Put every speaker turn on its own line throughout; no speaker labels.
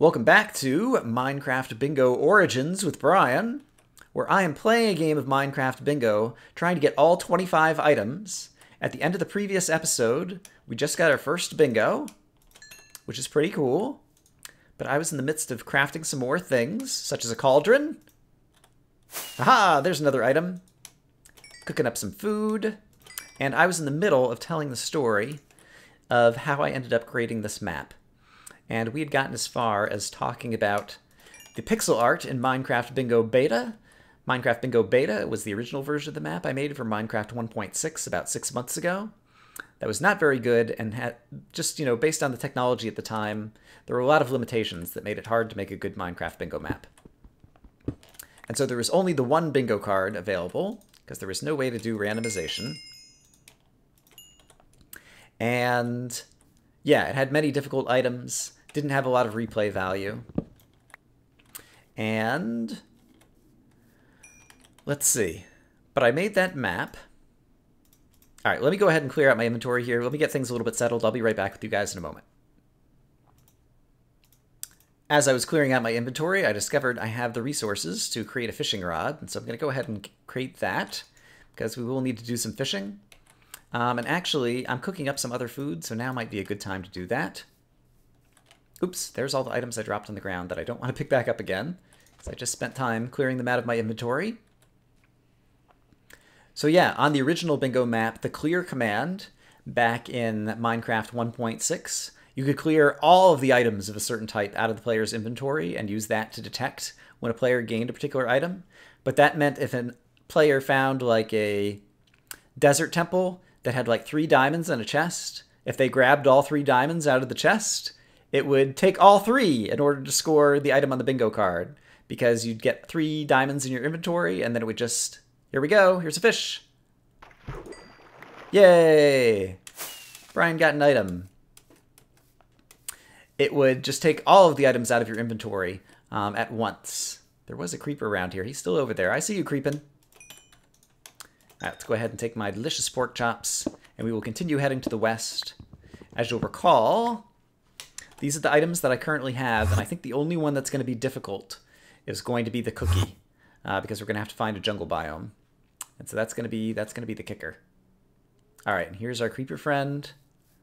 Welcome back to Minecraft Bingo Origins with Brian, where I am playing a game of Minecraft Bingo, trying to get all 25 items. At the end of the previous episode, we just got our first bingo, which is pretty cool. But I was in the midst of crafting some more things, such as a cauldron. Aha, there's another item. Cooking up some food. And I was in the middle of telling the story of how I ended up creating this map. And we had gotten as far as talking about the pixel art in Minecraft Bingo Beta. Minecraft Bingo Beta was the original version of the map I made for Minecraft 1.6 about 6 months ago. That was not very good and had just, based on the technology at the time, there were a lot of limitations that made it hard to make a good Minecraft Bingo map. And so there was only the one bingo card available because there was no way to do randomization. And yeah, it had many difficult items. Didn't have a lot of replay value. And let's see. But I made that map. All right, let me go ahead and clear out my inventory here. Let me get things a little bit settled. I'll be right back with you guys in a moment. As I was clearing out my inventory, I discovered I have the resources to create a fishing rod. And so I'm going to go ahead and create that because we will need to do some fishing. And actually, I'm cooking up some other food, so now might be a good time to do that. Oops, there's all the items I dropped on the ground that I don't want to pick back up again, because I just spent time clearing them out of my inventory. So yeah, on the original bingo map, the clear command back in Minecraft 1.6, you could clear all of the items of a certain type out of the player's inventory and use that to detect when a player gained a particular item. But that meant if a player found like a desert temple that had like 3 diamonds and a chest, if they grabbed all 3 diamonds out of the chest, it would take all 3 in order to score the item on the bingo card, because you'd get 3 diamonds in your inventory, and then it would just, here we go, here's a fish. Yay! Brian got an item. It would just take all of the items out of your inventory at once. There was a creeper around here. He's still over there. I see you creeping. All right, let's go ahead and take my delicious pork chops, and we will continue heading to the west. As you'll recall, these are the items that I currently have, and I think the only one that's going to be difficult is going to be the cookie, because we're going to have to find a jungle biome. And so that's going to be the kicker. All right, and here's our creeper friend.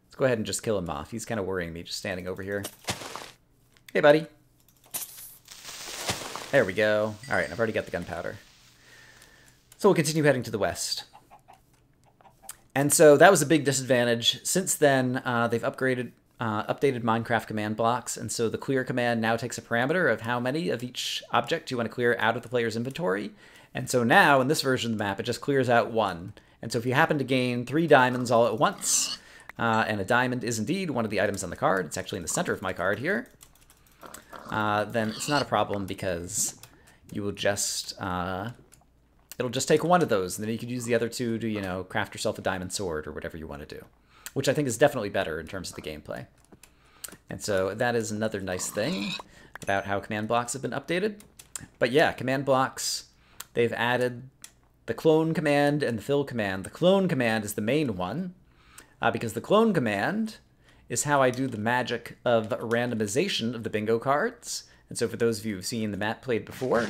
Let's go ahead and just kill him off. He's kind of worrying me just standing over here. Hey, buddy. There we go. All right, I've already got the gunpowder. So we'll continue heading to the west. And so that was a big disadvantage. Since then, they've updated Minecraft command blocks, and so the clear command now takes a parameter of how many of each object you want to clear out of the player's inventory. And so now, in this version of the map, it just clears out 1. And so if you happen to gain 3 diamonds all at once, and a diamond is indeed one of the items on the card, it's actually in the center of my card here, then it's not a problem, because you will just... it'll just take 1 of those, and then you could use the other 2 to, craft yourself a diamond sword or whatever you want to do. Which I think is definitely better in terms of the gameplay. And so that is another nice thing about how command blocks have been updated. But yeah, command blocks, they've added the clone command and the fill command. The clone command is the main one, because the clone command is how I do the magic of randomization of the bingo cards. And so for those of you who've seen the map played before,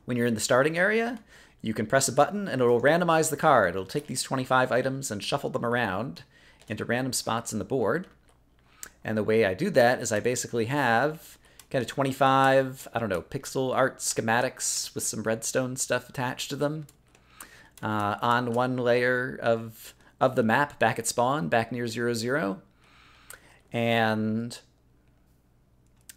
when you're in the starting area, you can press a button and it'll randomize the card. It'll take these 25 items and shuffle them around into random spots in the board. And the way I do that is I basically have kind of 25, pixel art schematics with some redstone stuff attached to them on one layer of the map back at spawn, back near 0, And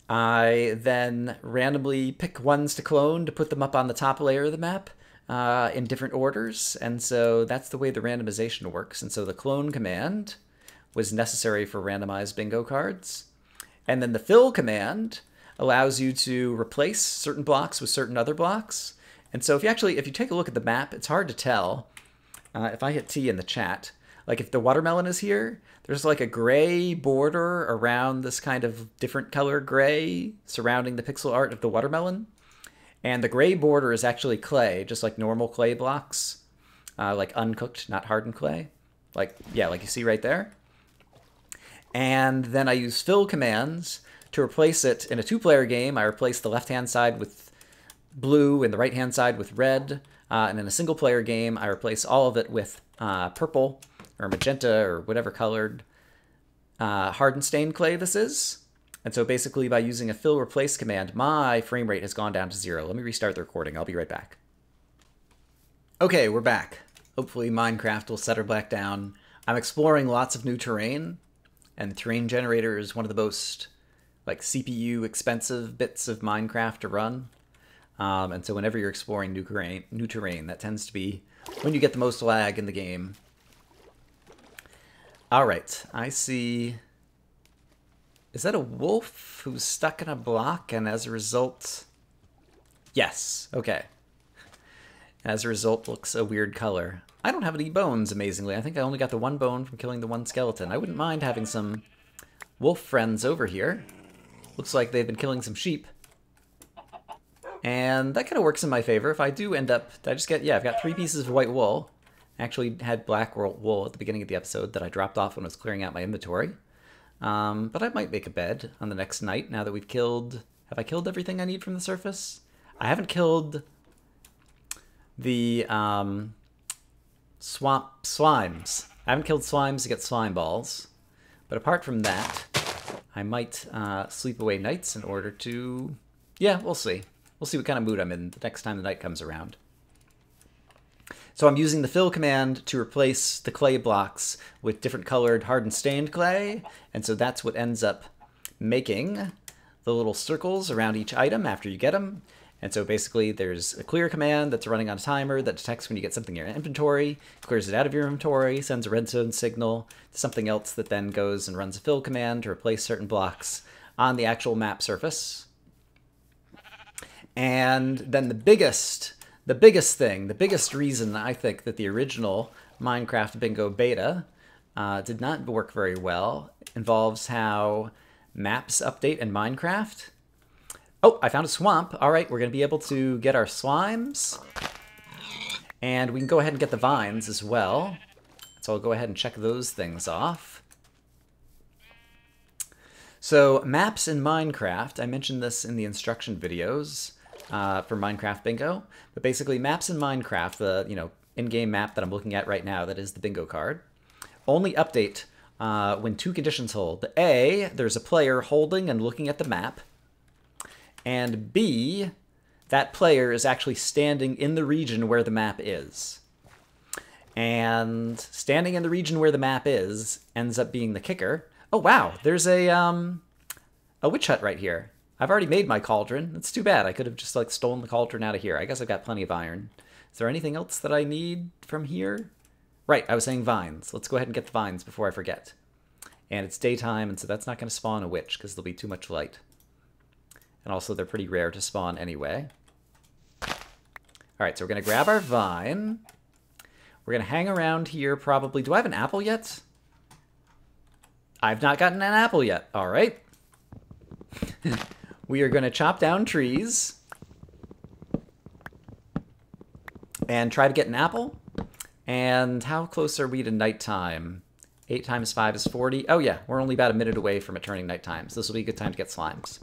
I then randomly pick ones to clone to put them up on the top layer of the map. In different orders, and so that's the way the randomization works. And so the clone command was necessary for randomized bingo cards. And then the fill command allows you to replace certain blocks with certain other blocks. And so if you take a look at the map, it's hard to tell. If I hit T in the chat, like if the watermelon is here, there's like a gray border around this kind of different color gray surrounding the pixel art of the watermelon. And the gray border is actually clay, just like normal clay blocks, like uncooked, not hardened clay. Like you see right there. And then I use fill commands To replace it in a 2-player game, I replaced the left-hand side with blue and the right-hand side with red. And in a single-player game, I replace all of it with purple or magenta or whatever colored hardened stained clay this is. And so basically by using a fill replace command, my frame rate has gone down to 0. Let me restart the recording. I'll be right back. Okay, we're back. Hopefully Minecraft will settle back down. I'm exploring lots of new terrain, and the terrain generator is one of the most CPU expensive bits of Minecraft to run. And so whenever you're exploring new terrain, that tends to be when you get the most lag in the game. All right, I see... Is that a wolf who's stuck in a block and as a result... Yes, okay. As a result, looks a weird color. I don't have any bones, amazingly. I think I only got the 1 bone from killing the 1 skeleton. I wouldn't mind having some wolf friends over here. Looks like they've been killing some sheep. And that kind of works in my favor. If I do end up... Did I just get... Yeah, I've got 3 pieces of white wool. I actually had black wool at the beginning of the episode that I dropped off when I was clearing out my inventory. But I might make a bed on the next night now that we've killed... Have I killed everything I need from the surface? I haven't killed the swamp slimes. I haven't killed slimes to get slime balls. But apart from that, I might sleep away nights in order to... Yeah, we'll see. We'll see what kind of mood I'm in the next time the night comes around. So I'm using the fill command to replace the clay blocks with different colored hardened stained clay. And so that's what ends up making the little circles around each item after you get them. And so basically there's a clear command that's running on a timer that detects when you get something in your inventory, clears it out of your inventory, sends a redstone signal to something else that then goes and runs a fill command to replace certain blocks on the actual map surface. And then the biggest reason I think that the original Minecraft Bingo beta did not work very well involves how maps update in Minecraft. Oh, I found a swamp. All right, we're going to be able to get our slimes. And we can go ahead and get the vines as well. So I'll go ahead and check those things off. So maps in Minecraft, I mentioned this in the instruction videos for Minecraft Bingo, but basically maps in Minecraft, the in-game map that I'm looking at right now, that is the bingo card, only update when 2 conditions hold. A, there's a player holding and looking at the map, and B, that player is actually standing in the region where the map is. And standing in the region where the map is ends up being the kicker. Oh wow, there's a witch hut right here. I've already made my cauldron. It's too bad. I could have just stolen the cauldron out of here. I guess I've got plenty of iron. Is there anything else that I need from here? Right, I was saying vines. Let's go ahead and get the vines before I forget. And it's daytime, and so that's not going to spawn a witch because there'll be too much light. And also they're pretty rare to spawn anyway. Alright, so we're going to grab our vine. We're going to hang around here probably. Do I have an apple yet? I've not gotten an apple yet. Alright. We are going to chop down trees and try to get an apple. And how close are we to nighttime? 8 times 5 is 40. Oh yeah, we're only about a minute away from it turning nighttime, so this will be a good time to get slimes.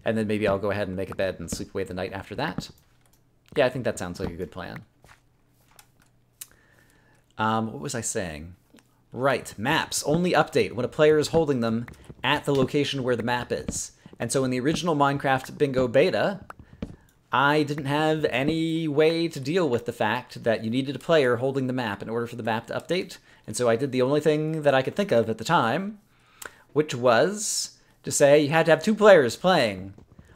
And then maybe I'll go ahead and make a bed and sleep away the night after that. Yeah, I think that sounds like a good plan. What was I saying? Right, maps only update when a player is holding them at the location where the map is. And so in the original Minecraft Bingo beta, I didn't have any way to deal with the fact that you needed a player holding the map in order for the map to update. And so I did the only thing that I could think of at the time, which was to say you had to have 2 players playing.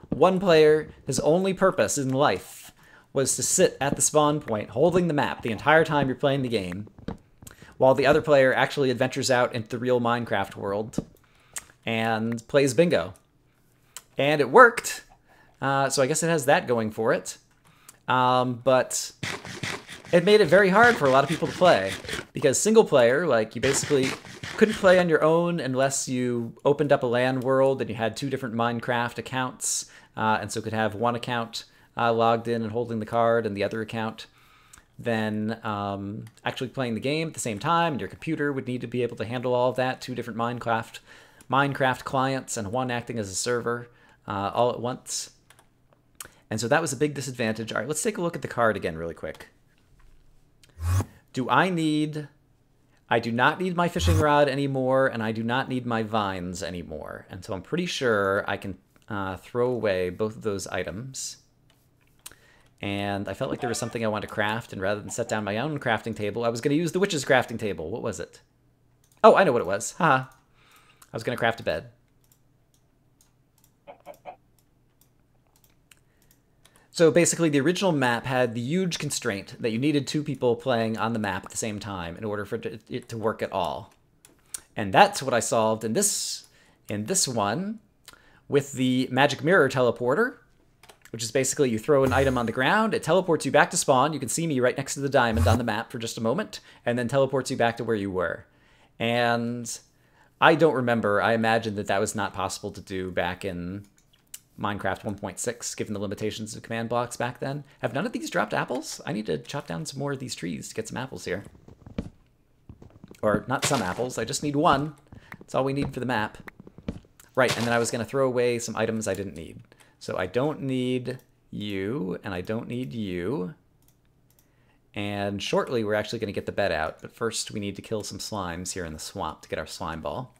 One player, his only purpose in life was to sit at the spawn point holding the map the entire time you're playing the game, while the other player actually adventures out into the real Minecraft world and plays bingo. And it worked. So I guess it has that going for it. But it made it very hard for a lot of people to play. Because single player, you basically couldn't play on your own unless you opened up a LAN world and you had 2 different Minecraft accounts. And so could have one account logged in and holding the card and the other account then actually playing the game at the same time. And your computer would need to be able to handle all of that. 2 different Minecraft Minecraft clients and one acting as a server all at once. And so that was a big disadvantage. All right, let's take a look at the card again really quick. I do not need my fishing rod anymore, and I do not need my vines anymore. And so I'm pretty sure I can throw away both of those items. And I felt like there was something I wanted to craft, and rather than set down my own crafting table, I was going to use the witch's crafting table. What was it? Oh, I know what it was. Haha. I was going to craft a bed. So basically, the original map had the huge constraint that you needed 2 people playing on the map at the same time in order for it to work at all. And that's what I solved in this one with the magic mirror teleporter, which is basically you throw an item on the ground, it teleports you back to spawn. You can see me right next to the diamond on the map for just a moment, and then teleports you back to where you were. And I don't remember. I imagine that that was not possible to do back in Minecraft 1.6, given the limitations of command blocks back then. Have none of these dropped apples? I need to chop down some more of these trees to get some apples here. Or not some apples, I just need 1. That's all we need for the map. Right, and then I was going to throw away some items I didn't need. So I don't need you, and I don't need you. And shortly we're actually going to get the bed out, but first we need to kill some slimes here in the swamp to get our slime ball.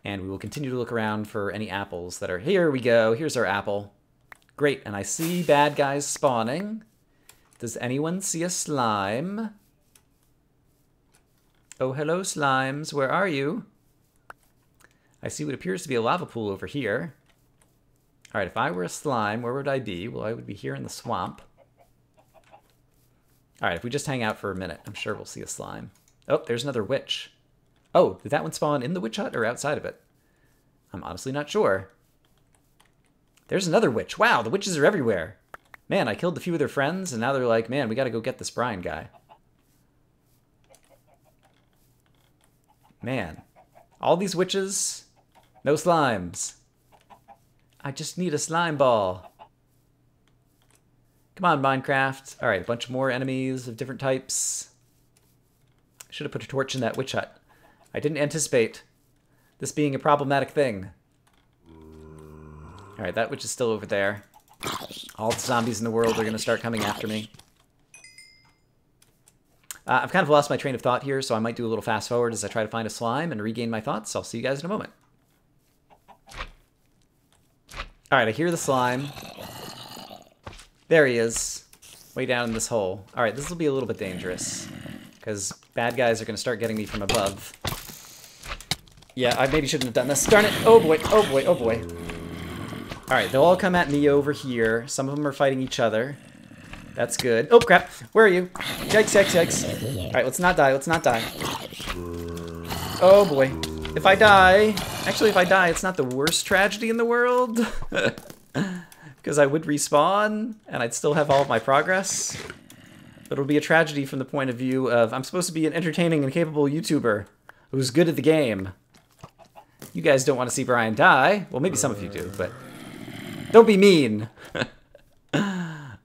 And we will continue to look around for any apples that are... Here we go. Here's our apple. Great. And I see bad guys spawning. Does anyone see a slime? Oh, hello, slimes. Where are you? I see what appears to be a lava pool over here. All right, if I were a slime, where would I be? Well, I would be here in the swamp. All right, if we just hang out for a minute, I'm sure we'll see a slime. Oh, there's another witch. Oh, did that one spawn in the witch hut or outside of it? I'm honestly not sure. There's another witch. Wow, the witches are everywhere. Man, I killed a few of their friends, and now they're like, man, we gotta go get this Brian guy. Man, all these witches, no slimes. I just need a slime ball. Come on, Minecraft. All right, a bunch more enemies of different types. I should have put a torch in that witch hut. I didn't anticipate this being a problematic thing. All right, that witch is still over there. All the zombies in the world are going to start coming after me. I've kind of lost my train of thought here, so I might do a little fast forward as I try to find a slime and regain my thoughts. I'll see you guys in a moment. All right, I hear the slime. There he is, way down in this hole. All right, this will be a little bit dangerous because bad guys are going to start getting me from above. Yeah, I maybe shouldn't have done this. Darn it! Oh boy, oh boy, oh boy. Alright, they'll all come at me over here. Some of them are fighting each other. That's good. Oh, crap. Where are you? Yikes, yikes, yikes. Alright, let's not die, let's not die. Oh boy. If I die... Actually, if I die, it's not the worst tragedy in the world. Because I would respawn, and I'd still have all of my progress. But it'll be a tragedy from the point of view of I'm supposed to be an entertaining and capable YouTuber who's good at the game. You guys don't want to see Brian die. Well, maybe some of you do, but don't be mean.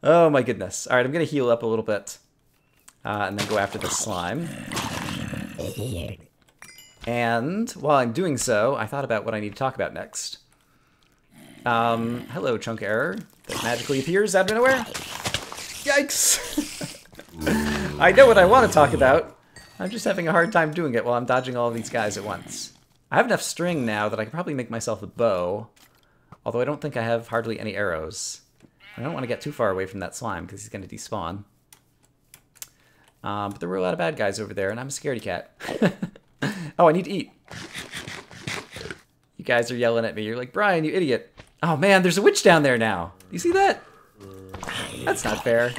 Oh my goodness. All right, I'm going to heal up a little bit and then go after the slime. And while I'm doing so, I thought about what I need to talk about next. Hello, chunk error that magically appears out of nowhere. Yikes! I know what I want to talk about. I'm just having a hard time doing it while I'm dodging all of these guys at once. I have enough string now that I can probably make myself a bow, although I don't think I have hardly any arrows. I don't want to get too far away from that slime because he's going to despawn. But there were a lot of bad guys over there, and I'm a scaredy cat. Oh, I need to eat. You guys are yelling at me. You're like, Brian, you idiot. Oh man, there's a witch down there now. You see that? That's not fair.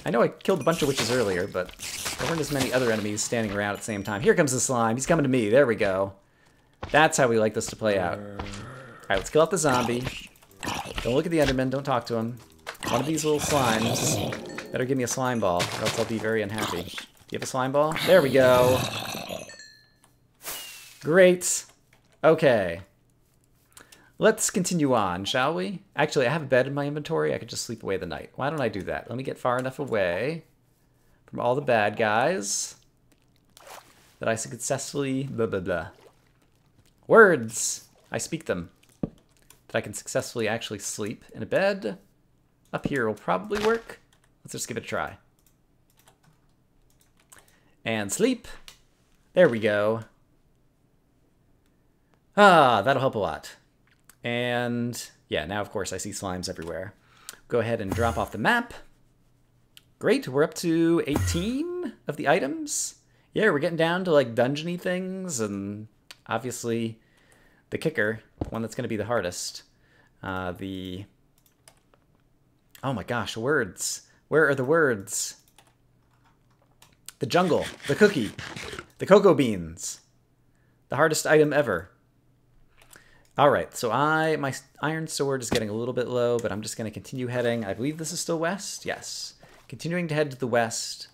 I know I killed a bunch of witches earlier, but there weren't as many other enemies standing around at the same time. Here comes the slime. He's coming to me. There we go. That's how we like this to play out. Alright, let's kill out the zombie. Don't look at the Enderman. Don't talk to him. One of these little slimes better give me a slime ball, or else I'll be very unhappy. Do you have a slime ball? There we go. Great. Okay. Let's continue on, shall we? Actually, I have a bed in my inventory. I could just sleep away the night. Why don't I do that? Let me get far enough away from all the bad guys that I successfully blah blah blah. Words! I speak them. That I can successfully actually sleep in a bed. Up here will probably work. Let's just give it a try. And sleep. There we go. Ah, that'll help a lot. And yeah, now of course I see slimes everywhere. Go ahead and drop off the map. Great, we're up to 18 of the items. Yeah, we're getting down to like dungeony things, and obviously the kicker, one that's going to be the hardest. Oh my gosh, words. Where are the words? The jungle, the cookie, the cocoa beans. The hardest item ever. All right, so my iron sword is getting a little bit low, but I'm just going to continue heading. I believe this is still west. Yes. Continuing to head to the west.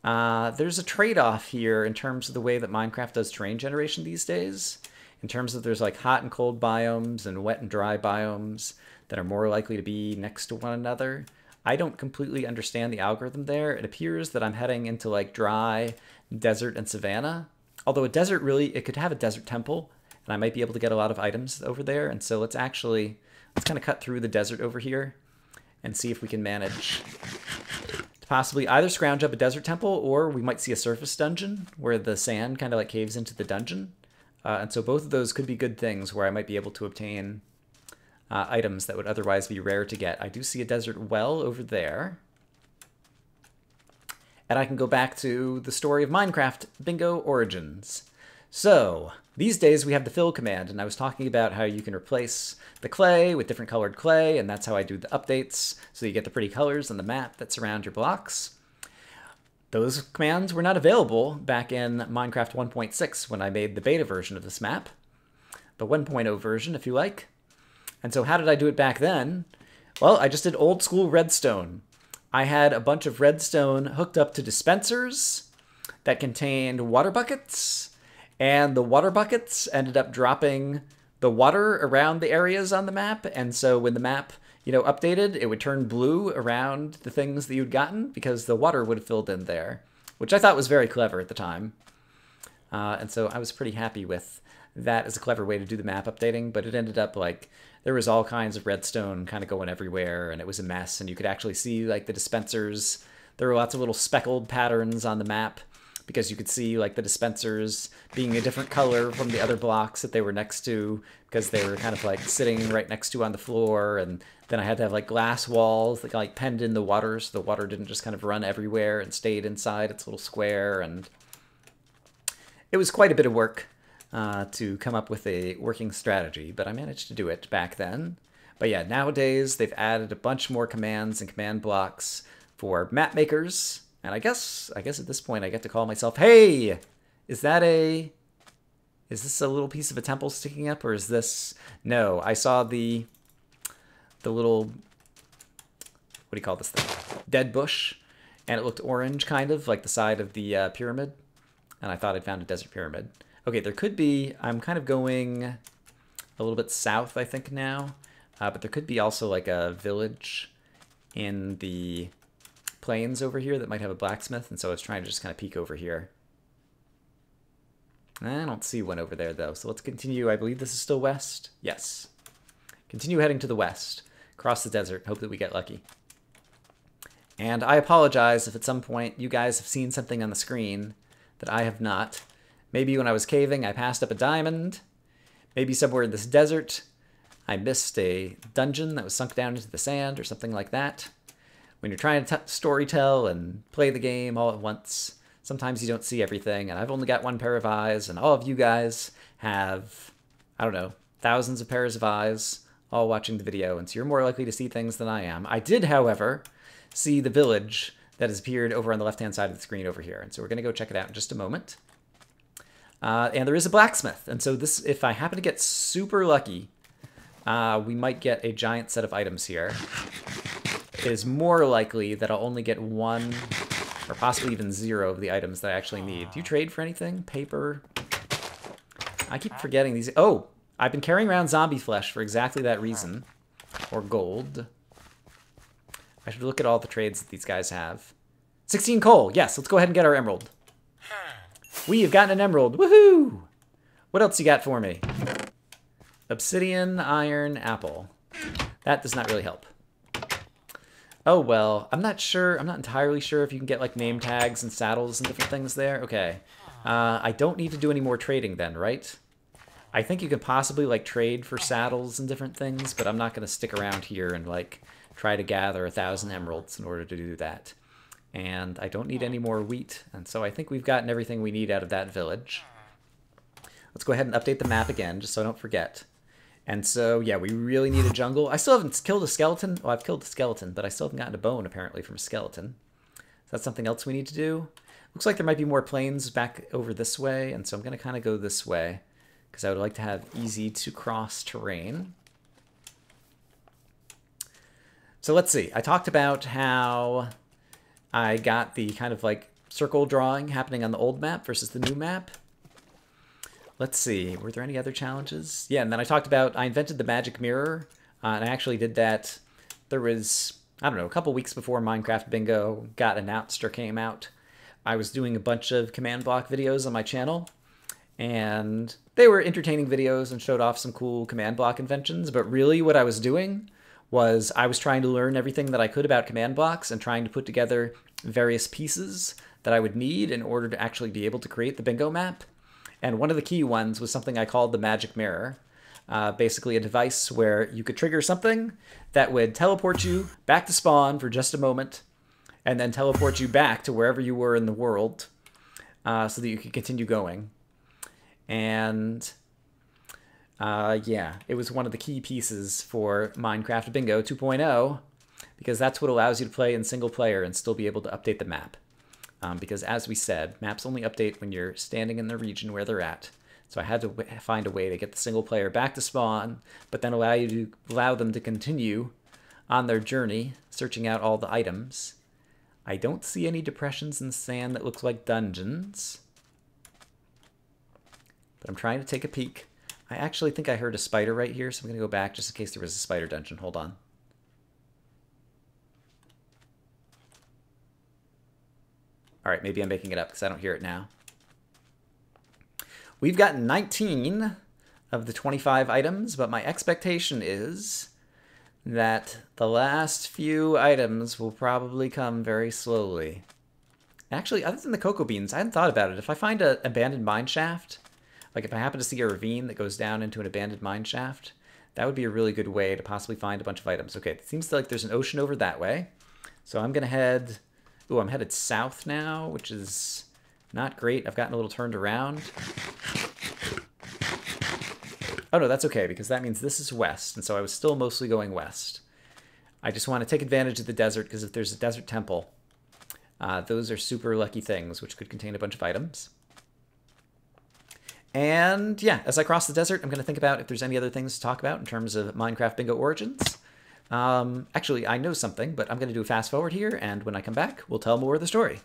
There's a trade-off here in terms of the way that Minecraft does terrain generation these days. In terms of there's like hot and cold biomes and wet and dry biomes that are more likely to be next to one another. I don't completely understand the algorithm there. It appears that I'm heading into like dry, desert, and savanna. Although a desert really, it could have a desert temple, and I might be able to get a lot of items over there. And so let's kind of cut through the desert over here and see if we can manage to possibly either scrounge up a desert temple, or we might see a surface dungeon where the sand kind of like caves into the dungeon. And so both of those could be good things where I might be able to obtain items that would otherwise be rare to get. I do see a desert well over there. And I can go back to the story of Minecraft Bingo Origins. So, these days we have the fill command, and I was talking about how you can replace the clay with different colored clay, and that's how I do the updates, so you get the pretty colors on the map that surround your blocks. Those commands were not available back in Minecraft 1.6 when I made the beta version of this map. The 1.0 version, if you like. And so how did I do it back then? Well, I just did old school redstone. I had a bunch of redstone hooked up to dispensers that contained water buckets, and the water buckets ended up dropping the water around the areas on the map, and so when the map, updated, it would turn blue around the things that you'd gotten because the water would have filled in there, which I thought was very clever at the time. And so I was pretty happy with that as a clever way to do the map updating, but it ended up like there was all kinds of redstone kind of going everywhere, and it was a mess, and you could actually see like the dispensers. There were lots of little speckled patterns on the map because you could see like the dispensers being a different color from the other blocks that they were next to, because they were kind of like sitting right next to on the floor. And then I had to have like glass walls that like penned in the water, so the water didn't just kind of run everywhere and stayed inside its little square. And it was quite a bit of work to come up with a working strategy, but I managed to do it back then. But yeah, nowadays they've added a bunch more commands and command blocks for map makers. And I guess at this point I get to call myself, hey, is this a little piece of a temple sticking up, or is this, no, I saw the little, what do you call this thing? Dead bush, and it looked orange kind of, like the side of the pyramid, and I thought I'd found a desert pyramid. Okay, there could be, I'm kind of going a little bit south, I think now, but there could be also like a village in the plains over here that might have a blacksmith, and so I was trying to just kind of peek over here. I don't see one over there though, so let's continue. I believe this is still west. Yes. Continue heading to the west, cross the desert, hope that we get lucky. And I apologize if at some point you guys have seen something on the screen that I have not. Maybe when I was caving I passed up a diamond. Maybe somewhere in this desert I missed a dungeon that was sunk down into the sand or something like that. When you're trying to storytell and play the game all at once, sometimes you don't see everything, and I've only got one pair of eyes, and all of you guys have, I don't know, thousands of pairs of eyes all watching the video, and so you're more likely to see things than I am. I did, however, see the village that has appeared over on the left-hand side of the screen over here, and so we're going to go check it out in just a moment. And there is a blacksmith, and so this, if I happen to get super lucky, we might get a giant set of items here. It is more likely that I'll only get one, or possibly even 0 of the items that I actually need. Do you trade for anything? Paper? I keep forgetting these. Oh, I've been carrying around zombie flesh for exactly that reason. Or gold. I should look at all the trades that these guys have. 16 coal. Yes, let's go ahead and get our emerald. We have gotten an emerald. Woohoo! What else you got for me? Obsidian, iron, apple. That does not really help. Oh, well, I'm not sure. I'm not entirely sure if you can get, like, name tags and saddles and different things there. Okay. I don't need to do any more trading then, right? I think you could possibly, like, trade for saddles and different things, but I'm not going to stick around here and, like, try to gather 1,000 emeralds in order to do that. And I don't need any more wheat, and so I think we've gotten everything we need out of that village. Let's go ahead and update the map again, just so I don't forget. And so, yeah, we really need a jungle. I still haven't killed a skeleton. Well, I've killed a skeleton, but I still haven't gotten a bone, apparently, from a skeleton. So that's something else we need to do. Looks like there might be more plains back over this way, and so I'm going to kind of go this way, because I would like to have easy-to-cross terrain. So let's see. I talked about how I got the kind of, like, circle drawing happening on the old map versus the new map. Let's see, were there any other challenges? Yeah, and then I talked about, I invented the magic mirror, and I actually did that. There was, I don't know, a couple weeks before Minecraft Bingo got announced or came out. I was doing a bunch of command block videos on my channel, and they were entertaining videos and showed off some cool command block inventions, but really what I was doing was I was trying to learn everything that I could about command blocks and trying to put together various pieces that I would need in order to actually be able to create the bingo map. And one of the key ones was something I called the magic mirror. Basically a device where you could trigger something that would teleport you back to spawn for just a moment, and then teleport you back to wherever you were in the world, so that you could continue going. And yeah, it was one of the key pieces for Minecraft Bingo 2.0, because that's what allows you to play in single player and still be able to update the map. Because as we said, maps only update when you're standing in the region where they're at. So I had to find a way to get the single player back to spawn, but then allow them to continue on their journey, searching out all the items. I don't see any depressions in the sand that looks like dungeons, but I'm trying to take a peek. I actually think I heard a spider right here, so I'm going to go back just in case there was a spider dungeon. Hold on. All right, maybe I'm making it up because I don't hear it now. We've got 19 of the 25 items, but my expectation is that the last few items will probably come very slowly. Actually, other than the cocoa beans, I hadn't thought about it. If I find an abandoned mine shaft, like if I happen to see a ravine that goes down into an abandoned mine shaft, that would be a really good way to possibly find a bunch of items. Okay, it seems like there's an ocean over that way. So I'm going to head... Ooh, I'm headed south now, which is not great. I've gotten a little turned around. Oh no, that's okay, because that means this is west, and so I was still mostly going west. I just want to take advantage of the desert, because if there's a desert temple, those are super lucky things, which could contain a bunch of items. And yeah, as I cross the desert, I'm going to think about if there's any other things to talk about in terms of Minecraft Bingo Origins. Actually, I know something, but I'm going to do a fast forward here, and when I come back, we'll tell more of the story.